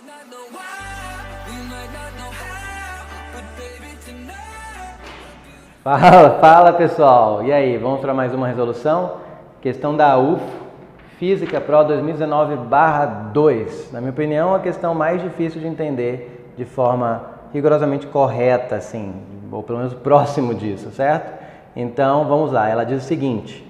might not know why, we might not know how, but baby tonight. Fala pessoal, e aí, vamos para mais uma resolução? Questão da UFO, Física Pro 2019/2. Na minha opinião, a questão mais difícil de entender de forma rigorosamente correta, assim, ou pelo menos próximo disso, certo? Então, vamos lá, ela diz o seguinte: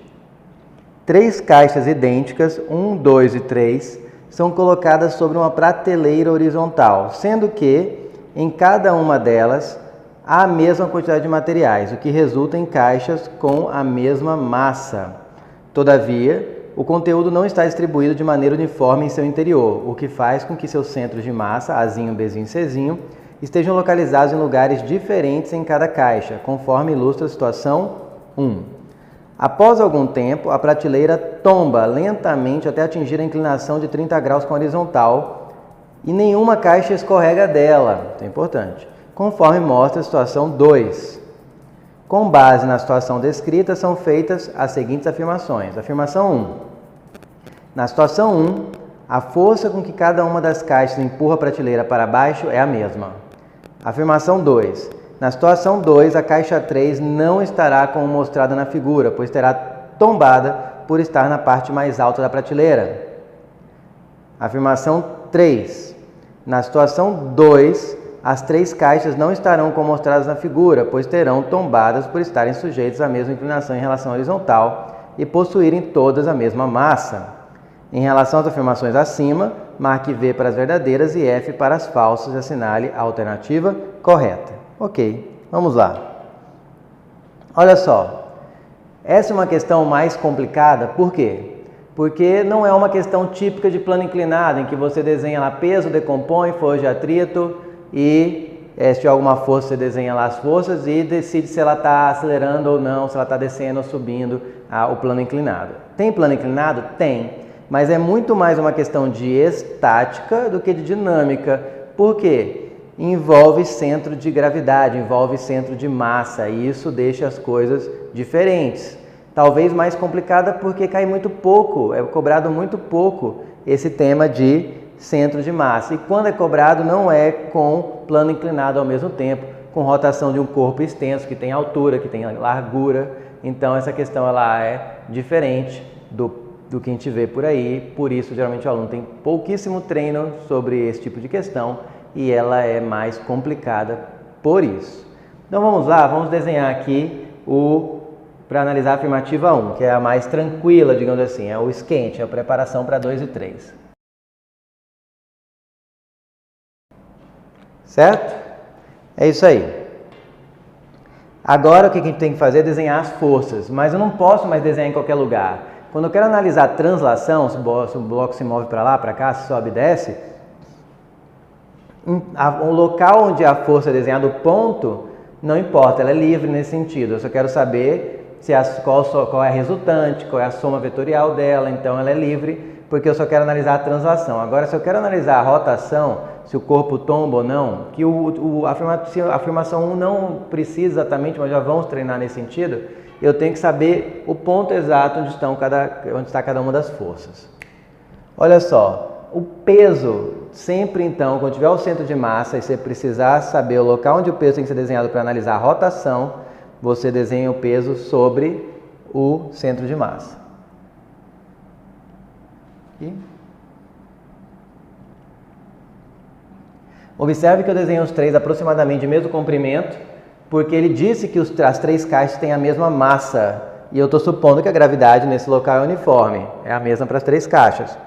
3 caixas idênticas, 1, 2 e 3, são colocadas sobre uma prateleira horizontal, sendo que em cada uma delas há a mesma quantidade de materiais, o que resulta em caixas com a mesma massa. Todavia, o conteúdo não está distribuído de maneira uniforme em seu interior, o que faz com que seus centros de massa, Azinho, Bzinho e Czinho, estejam localizados em lugares diferentes em cada caixa, conforme ilustra a situação 1. Após algum tempo, a prateleira tomba lentamente até atingir a inclinação de 30 graus com a horizontal e nenhuma caixa escorrega dela, isso é importante, conforme mostra a situação 2. Com base na situação descrita, são feitas as seguintes afirmações. Afirmação 1. Na situação 1, a força com que cada uma das caixas empurra a prateleira para baixo é a mesma. Afirmação 2. Na situação 2, a caixa 3 não estará como mostrada na figura, pois terá tombada por estar na parte mais alta da prateleira. Afirmação 3. Na situação 2, as 3 caixas não estarão como mostradas na figura, pois terão tombadas por estarem sujeitas à mesma inclinação em relação à horizontal e possuírem todas a mesma massa. Em relação às afirmações acima, marque V para as verdadeiras e F para as falsas e assinale a alternativa correta. Ok, vamos lá. Olha só, essa é uma questão mais complicada, por quê? Porque não é uma questão típica de plano inclinado, em que você desenha lá peso, decompõe, força de atrito e se tiver alguma força você desenha lá as forças e decide se ela está acelerando ou não, se ela está descendo ou subindo o plano inclinado. Tem plano inclinado? Tem, mas é muito mais uma questão de estática do que de dinâmica. Por quê? Envolve centro de gravidade, envolve centro de massa, e isso deixa as coisas diferentes. Talvez mais complicada porque cai muito pouco, é cobrado muito pouco esse tema de centro de massa. E quando é cobrado não é com plano inclinado ao mesmo tempo, com rotação de um corpo extenso, que tem altura, que tem largura. Então essa questão ela é diferente do que a gente vê por aí, por isso geralmente o aluno tem pouquíssimo treino sobre esse tipo de questão, e ela é mais complicada por isso. Então vamos lá, vamos desenhar aqui para analisar a afirmativa 1, que é a mais tranquila, digamos assim, é o esquente, é a preparação para 2 e 3. Certo? É isso aí. Agora o que a gente tem que fazer é desenhar as forças, mas eu não posso mais desenhar em qualquer lugar. Quando eu quero analisar a translação, se o bloco se move para lá, para cá, se sobe e desce, o local onde a força é desenhada, o ponto, não importa, ela é livre nesse sentido. Eu só quero saber qual é a resultante, qual é a soma vetorial dela, então ela é livre, porque eu só quero analisar a translação. Agora, se eu quero analisar a rotação, se o corpo tomba ou não, que a afirmação 1 não precisa exatamente, mas já vamos treinar nesse sentido, eu tenho que saber o ponto exato onde está cada uma das forças. Olha só, o peso, sempre então, quando tiver o centro de massa e você precisar saber o local onde o peso tem que ser desenhado para analisar a rotação, você desenha o peso sobre o centro de massa. Aqui. Observe que eu desenhei os 3 aproximadamente de mesmo comprimento, porque ele disse que as 3 caixas têm a mesma massa, e eu estou supondo que a gravidade nesse local é uniforme, é a mesma para as 3 caixas.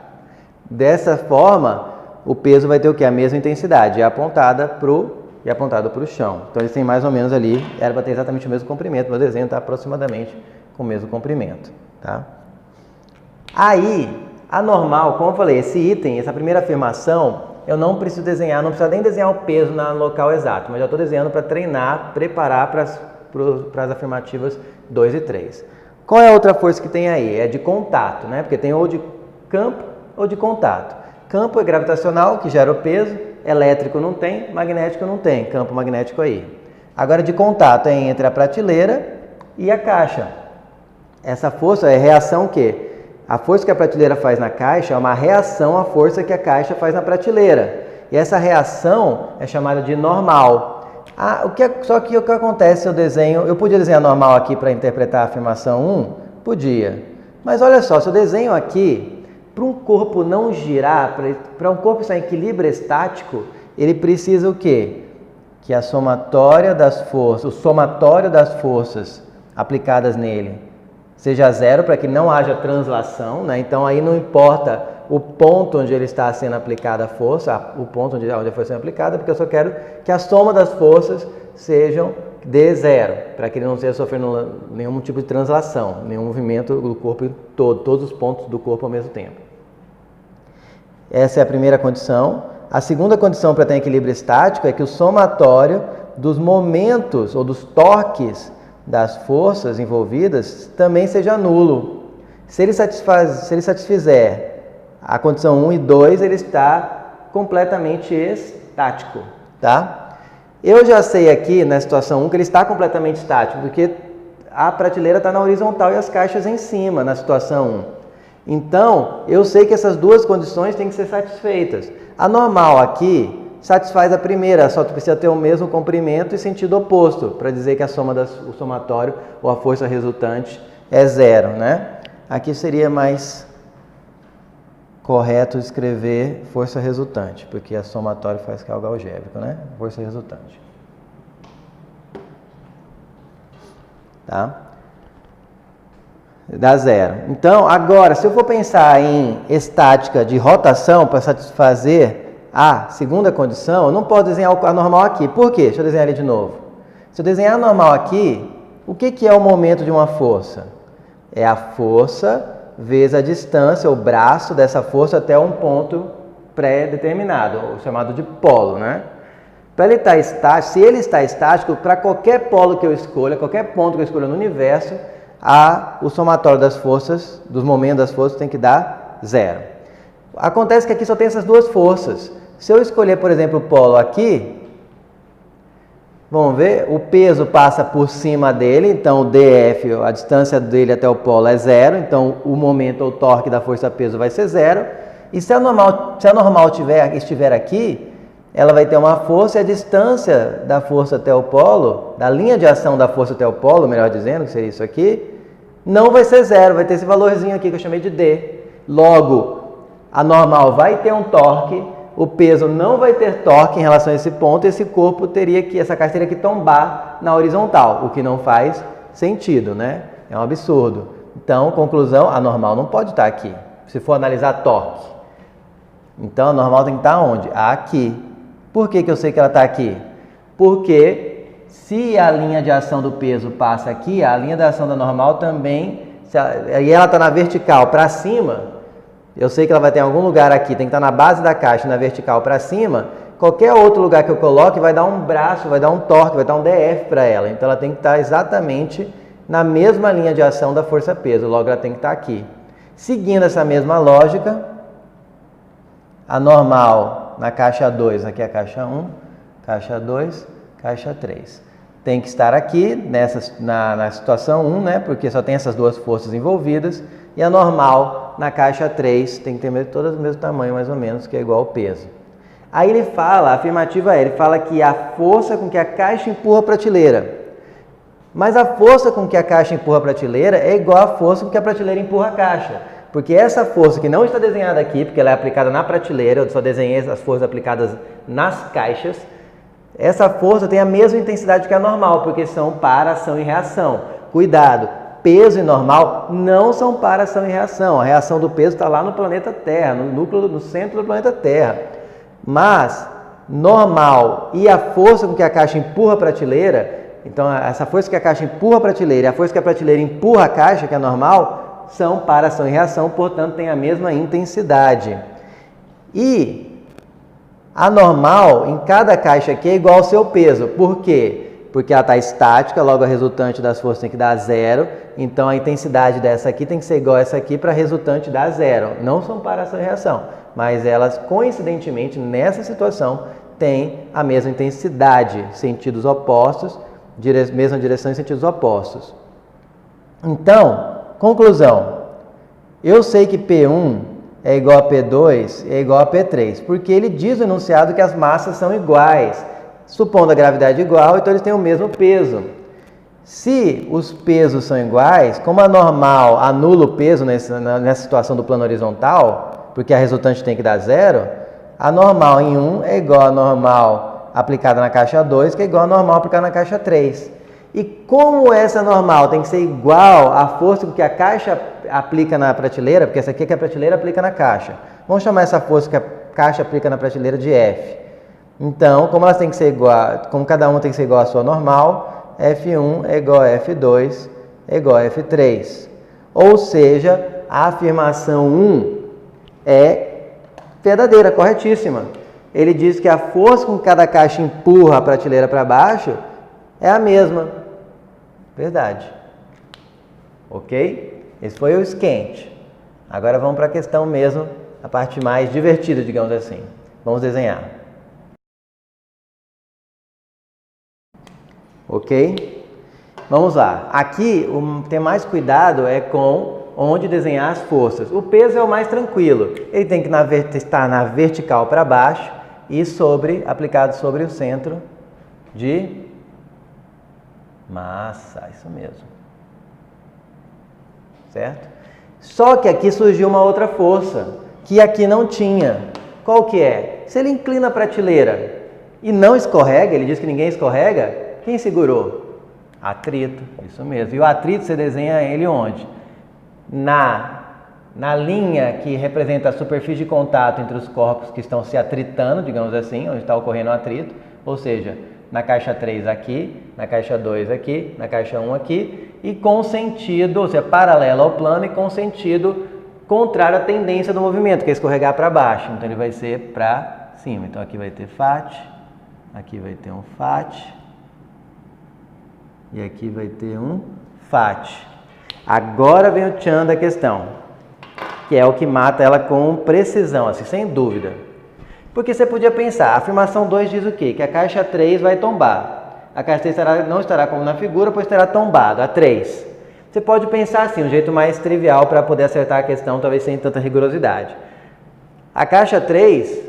Dessa forma, o peso vai ter o quê? A mesma intensidade, apontada para o chão. Então eles têm mais ou menos ali, era para ter exatamente o mesmo comprimento, meu desenho está aproximadamente com o mesmo comprimento. Tá? Aí, a normal, como eu falei, esse item, essa primeira afirmação, eu não preciso desenhar, não precisa nem desenhar o peso no local exato, mas já estou desenhando para treinar, preparar para as afirmativas 2 e 3. Qual é a outra força que tem aí? É de contato, né? Porque tem ou de campo ou de contato. Campo é gravitacional, que gera o peso, elétrico não tem, magnético não tem, campo magnético aí. Agora de contato é entre a prateleira e a caixa. Essa força é reação o quê? A força que a prateleira faz na caixa é uma reação à força que a caixa faz na prateleira. e essa reação é chamada de normal. Só que o que acontece se eu desenho... Eu podia desenhar normal aqui para interpretar a afirmação 1? Podia. Mas olha só, se eu desenho aqui, para um corpo não girar, para um corpo estar em equilíbrio estático, ele precisa o quê? Que o somatório das forças aplicadas nele seja zero, para que não haja translação, né? Então aí não importa o ponto onde ele está sendo aplicada a força, o ponto onde a força é aplicada, porque eu só quero que a soma das forças dê zero, para que ele não esteja sofrendo nenhum tipo de translação, nenhum movimento do corpo todo, todos os pontos do corpo ao mesmo tempo. Essa é a primeira condição. A segunda condição para ter equilíbrio estático é que o somatório dos momentos ou dos torques das forças envolvidas também seja nulo. Se ele satisfizer a condição 1 e 2, ele está completamente estático, tá? Eu já sei aqui na situação 1 que ele está completamente estático, porque a prateleira está na horizontal e as caixas em cima na situação 1. Então, eu sei que essas duas condições têm que ser satisfeitas. A normal aqui satisfaz a primeira, só precisa ter o mesmo comprimento e sentido oposto, para dizer que o somatório ou a força resultante é zero, né? Aqui seria mais correto escrever força resultante, porque a somatório faz cálculo algébrico, né? Força resultante. Tá? Dá zero. Então, agora, se eu for pensar em estática de rotação para satisfazer a segunda condição, eu não posso desenhar a normal aqui. Por quê? Deixa eu desenhar ele de novo. Se eu desenhar a normal aqui, o que é o momento de uma força? É a força vezes a distância, o braço dessa força até um ponto pré-determinado, chamado de polo, né? Para ele estar estático, se ele está estático, para qualquer polo que eu escolha, qualquer ponto que eu escolha no universo, o somatório das forças, dos momentos das forças, tem que dar zero. Acontece que aqui só tem essas duas forças. Se eu escolher, por exemplo, o polo aqui, vamos ver, o peso passa por cima dele, então o DF, a distância dele até o polo é zero, então o momento ou torque da força-peso vai ser zero. E se a normal estiver aqui, ela vai ter uma força e a distância da força até o polo, da linha de ação da força até o polo, melhor dizendo, que seria isso aqui, não vai ser zero, vai ter esse valorzinho aqui que eu chamei de D. Logo, a normal vai ter um torque, o peso não vai ter torque em relação a esse ponto, esse corpo essa caixa teria que tombar na horizontal, o que não faz sentido, né? É um absurdo. Então, conclusão, a normal não pode estar aqui, se for analisar torque. Então, a normal tem que estar onde? Aqui. Por que eu sei que ela está aqui? Porque se a linha de ação do peso passa aqui, a linha de ação da normal também, e ela está na vertical para cima, eu sei que ela vai ter em algum lugar aqui, tem que estar na base da caixa, na vertical para cima, qualquer outro lugar que eu coloque vai dar um braço, vai dar um torque, vai dar um DF para ela. Então ela tem que estar exatamente na mesma linha de ação da força-peso, logo ela tem que estar aqui. Seguindo essa mesma lógica, a normal na caixa 2, aqui é a caixa 1, caixa 2, caixa 3. Tem que estar aqui na situação 1, né? Porque só tem essas duas forças envolvidas. E a normal na caixa 3 tem que ter todas do mesmo tamanho, mais ou menos, que é igual ao peso. Aí ele fala, a afirmativa ele fala que a força com que a caixa empurra a prateleira. Mas a força com que a caixa empurra a prateleira é igual à força com que a prateleira empurra a caixa. Porque essa força que não está desenhada aqui, porque ela é aplicada na prateleira, eu só desenhei as forças aplicadas nas caixas, essa força tem a mesma intensidade que a normal, porque são para ação e reação. Cuidado, peso e normal não são para ação e reação. A reação do peso está lá no planeta Terra, no centro do planeta Terra. Mas normal e a força com que a caixa empurra a prateleira, então essa força que a caixa empurra a prateleira e a força que a prateleira empurra a caixa, que é normal, são para ação e reação, portanto tem a mesma intensidade. E a normal em cada caixa aqui é igual ao seu peso. Por quê? Porque ela está estática, logo a resultante das forças tem que dar zero. Então a intensidade dessa aqui tem que ser igual a essa aqui para a resultante dar zero. Não são para ação e reação, mas elas coincidentemente nessa situação têm a mesma intensidade, sentidos opostos, mesma direção em sentidos opostos. Então, conclusão, eu sei que P1 é igual a P2 é igual a P3, porque ele diz no enunciado que as massas são iguais. Supondo a gravidade igual, então eles têm o mesmo peso. Se os pesos são iguais, como a normal anula o peso nessa situação do plano horizontal, porque a resultante tem que dar zero, a normal em 1 é igual a normal aplicada na caixa 2, que é igual a normal aplicada na caixa 3. E como essa normal tem que ser igual à força que a caixa aplica na prateleira, porque essa aqui é que a prateleira aplica na caixa. Vamos chamar essa força que a caixa aplica na prateleira de F. Então, como elas têm que ser igual, como cada uma tem que ser igual à sua normal, F1 é igual a F2 é igual a F3. Ou seja, a afirmação 1 é verdadeira, corretíssima. Ele diz que a força com que cada caixa empurra a prateleira para baixo é a mesma. Verdade. Ok? Esse foi o esquente. Agora vamos para a questão mesmo, a parte mais divertida, digamos assim. Vamos desenhar. Ok? Vamos lá. Aqui, ter mais cuidado é com onde desenhar as forças. O peso é o mais tranquilo. Ele tem que estar na vertical para baixo e aplicado sobre o centro de massa. Isso mesmo. Certo? Só que aqui surgiu uma outra força, que aqui não tinha. Qual que é? Se ele inclina a prateleira e não escorrega, ele diz que ninguém escorrega, quem segurou? Atrito, isso mesmo. E o atrito você desenha ele onde? Na linha que representa a superfície de contato entre os corpos que estão se atritando, digamos assim, onde está ocorrendo o atrito, ou seja, na caixa 3 aqui, na caixa 2 aqui, na caixa 1 aqui, e com sentido, ou seja, paralelo ao plano e com sentido contrário à tendência do movimento, que é escorregar para baixo. Então ele vai ser para cima. Então aqui vai ter FAT, aqui vai ter um FAT, e aqui vai ter um FAT. Agora vem o tchan da questão, que é o que mata ela com precisão, assim, sem dúvida. Porque você podia pensar, a afirmação 2 diz o quê? Que a caixa 3 vai tombar. A caixa 3 não estará como na figura, pois terá tombado, a 3. Você pode pensar assim, um jeito mais trivial para poder acertar a questão, talvez sem tanta rigorosidade. A caixa 3,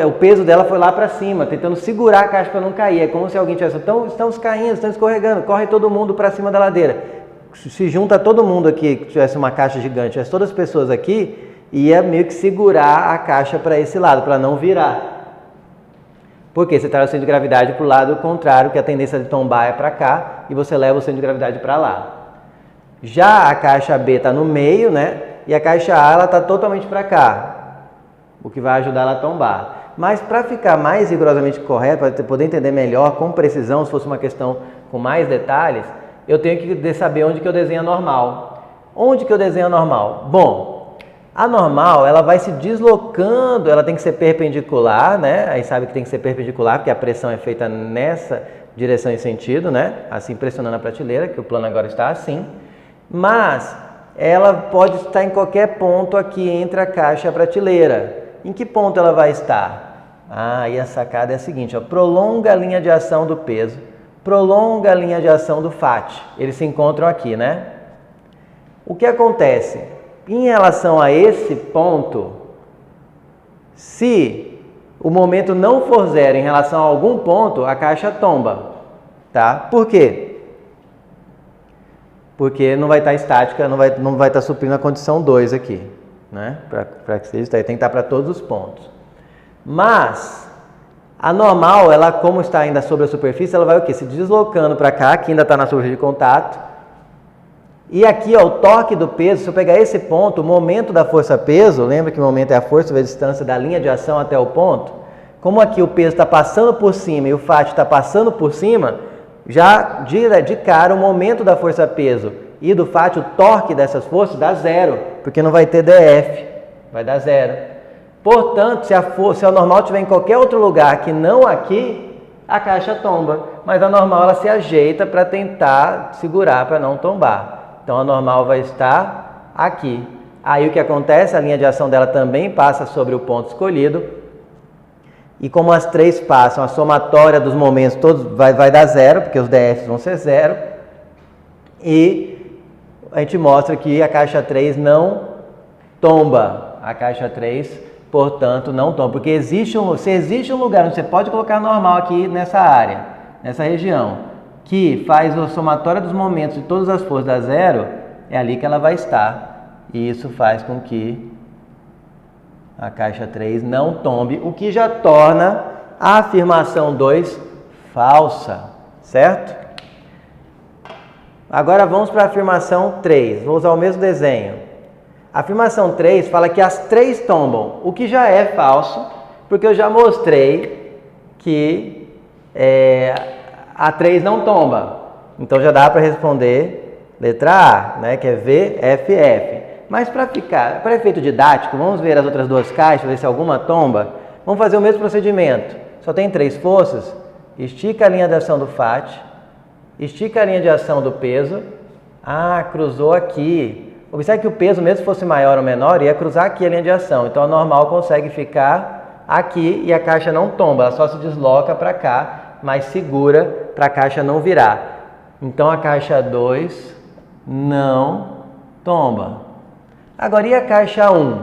o peso dela foi lá para cima, tentando segurar a caixa para não cair. É como se alguém tivesse, estamos caindo, estamos escorregando, corre todo mundo para cima da ladeira. Se junta todo mundo aqui, que tivesse uma caixa gigante, tivesse todas as pessoas aqui, ia meio que segurar a caixa para esse lado, para não virar. Porque você traz o centro de gravidade para o lado contrário, que a tendência de tombar é para cá, e você leva o centro de gravidade para lá. Já a caixa B está no meio, né? E a caixa A ela está totalmente para cá, o que vai ajudar ela a tombar. Mas para ficar mais rigorosamente correto, para poder entender melhor, com precisão, se fosse uma questão com mais detalhes, eu tenho que saber onde que eu desenho a normal. Onde que eu desenho a normal? Bom, a normal, ela vai se deslocando, ela tem que ser perpendicular, né? Aí sabe que tem que ser perpendicular, porque a pressão é feita nessa direção e sentido, né? Assim, pressionando a prateleira, que o plano agora está assim. Mas ela pode estar em qualquer ponto aqui entre a caixa e a prateleira. Em que ponto ela vai estar? E a sacada é a seguinte, ó, prolonga a linha de ação do peso, prolonga a linha de ação do FAT. Eles se encontram aqui, né? O que acontece? Em relação a esse ponto, se o momento não for zero em relação a algum ponto, a caixa tomba, tá? Por quê? Porque não vai estar estática, não vai estar suprindo a condição 2 aqui, né? Para que seja, tem que estar para todos os pontos. Mas a normal, ela como está ainda sobre a superfície, ela vai o quê? Se deslocando para cá, que ainda está na superfície de contato. E aqui, ó, o torque do peso, se eu pegar esse ponto, o momento da força-peso, lembra que o momento é a força vezes a distância da linha de ação até o ponto? Como aqui o peso está passando por cima e o FAT está passando por cima, já de cara o momento da força-peso e do FAT, o torque dessas forças, dá zero, porque não vai ter DF, vai dar zero. Portanto, se a normal estiver em qualquer outro lugar que não aqui, a caixa tomba. Mas a normal ela se ajeita para tentar segurar, para não tombar. Então a normal vai estar aqui. Aí o que acontece? A linha de ação dela também passa sobre o ponto escolhido. E como as três passam, a somatória dos momentos todos vai dar zero, porque os DFs vão ser zero. E a gente mostra que a caixa 3 não tomba. A caixa 3, portanto, não tomba. Porque se existe um lugar onde você pode colocar normal aqui nessa área, nessa região, que faz a somatória dos momentos de todas as forças dar zero, é ali que ela vai estar. E isso faz com que a caixa 3 não tombe, o que já torna a afirmação 2 falsa, certo? Agora vamos para a afirmação 3. Vou usar o mesmo desenho. A afirmação 3 fala que as 3 tombam, o que já é falso, porque eu já mostrei que a 3 não tomba. Então já dá para responder letra A, né, que é VFF. Mas para efeito didático, vamos ver as outras duas caixas, ver se alguma tomba. Vamos fazer o mesmo procedimento. Só tem 3 forças. Estica a linha de ação do FAT. Estica a linha de ação do peso. Ah, cruzou aqui. Observe que o peso, mesmo se fosse maior ou menor, ia cruzar aqui a linha de ação. Então a normal consegue ficar aqui e a caixa não tomba. Ela só se desloca para cá, mas segura para a caixa não virar. Então a caixa 2 não tomba. Agora, e a caixa 1?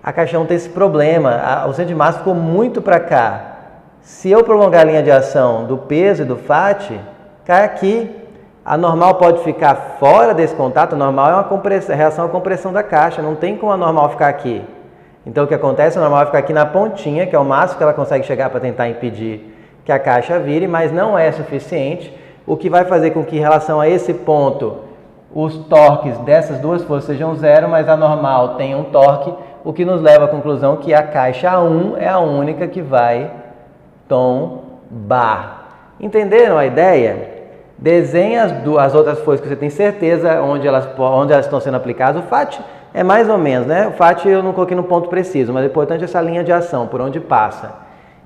A caixa 1 tem esse problema, o centro de massa ficou muito para cá. Se eu prolongar a linha de ação do peso e do FAT, cai aqui. A normal pode ficar fora desse contato, a normal é uma reação à compressão da caixa, não tem como a normal ficar aqui. Então o que acontece? A normal vai ficar aqui na pontinha, que é o máximo que ela consegue chegar para tentar impedir que a caixa vire, mas não é suficiente, o que vai fazer com que em relação a esse ponto os torques dessas duas forças sejam zero, mas a normal tem um torque, o que nos leva à conclusão que a caixa 1 é a única que vai tombar. Entenderam a ideia? Desenhe as outras forças que você tem certeza onde elas estão sendo aplicadas. O FAT é mais ou menos, né? O FAT eu não coloquei no ponto preciso, mas é importante essa linha de ação, por onde passa.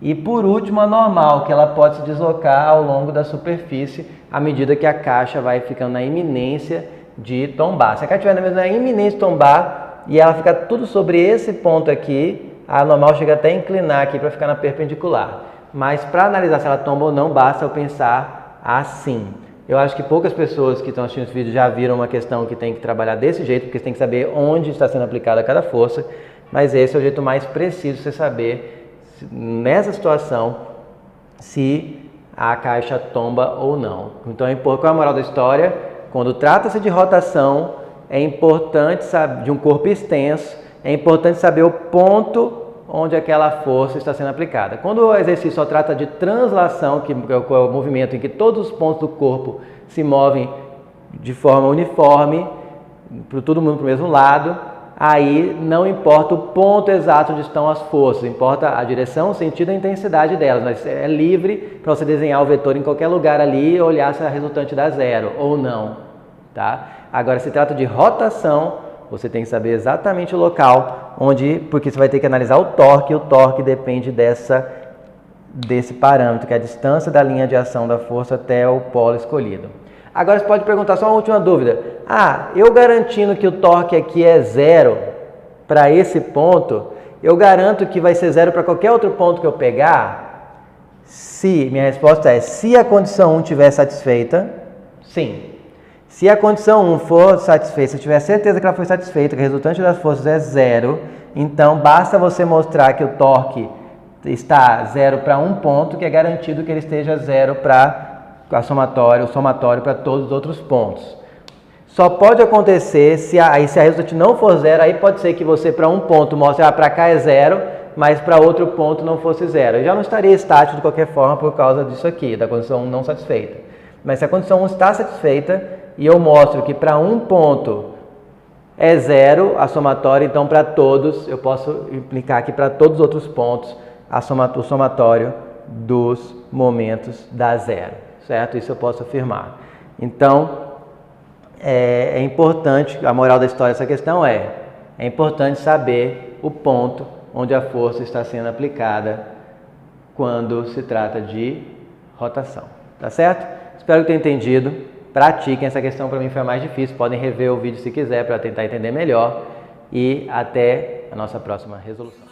E por último, a normal, que ela pode se deslocar ao longo da superfície à medida que a caixa vai ficando na iminência de tombar. Se a caixa estiver na iminência de tombar e ela ficar tudo sobre esse ponto aqui, a normal chega até a inclinar aqui para ficar na perpendicular. Mas para analisar se ela tomba ou não, basta eu pensar assim. Eu acho que poucas pessoas que estão assistindo esse vídeo já viram uma questão que tem que trabalhar desse jeito, porque você tem que saber onde está sendo aplicada cada força, mas esse é o jeito mais preciso de você saber, nessa situação, se a caixa tomba ou não. Então, qual é a moral da história? Quando trata-se de rotação, é importante saber, de um corpo extenso, é importante saber o ponto onde aquela força está sendo aplicada. Quando o exercício só trata de translação, que é o movimento em que todos os pontos do corpo se movem de forma uniforme, todo mundo para o mesmo lado, aí não importa o ponto exato onde estão as forças, importa a direção, o sentido e a intensidade delas, mas é livre para você desenhar o vetor em qualquer lugar ali e olhar se a resultante dá zero ou não, tá? Agora, se trata de rotação, você tem que saber exatamente o local onde, porque você vai ter que analisar o torque depende desse parâmetro, que é a distância da linha de ação da força até o polo escolhido. Agora você pode perguntar, só uma última dúvida. Ah, eu garantindo que o torque aqui é zero para esse ponto, eu garanto que vai ser zero para qualquer outro ponto que eu pegar? Minha resposta é, se a condição 1 estiver satisfeita, sim. Se a condição 1 for satisfeita, se eu tiver certeza que ela foi satisfeita, que a resultante das forças é zero, então basta você mostrar que o torque está zero para um ponto, que é garantido que ele esteja zero para o somatório para todos os outros pontos. Só pode acontecer se a resultante não for zero, aí pode ser que você para um ponto mostre, para cá é zero, mas para outro ponto não fosse zero. Eu já não estaria estático de qualquer forma por causa disso aqui, da condição 1 não satisfeita. Mas se a condição 1 está satisfeita e eu mostro que para um ponto é zero a somatória, então para todos, eu posso implicar que para todos os outros pontos o somatório dos momentos dá zero, certo? Isso eu posso afirmar. Então, é importante, a moral da história dessa questão é importante saber o ponto onde a força está sendo aplicada quando se trata de rotação, tá certo? Espero que tenham entendido. Pratiquem essa questão, para mim foi mais difícil, podem rever o vídeo se quiser para tentar entender melhor e até a nossa próxima resolução.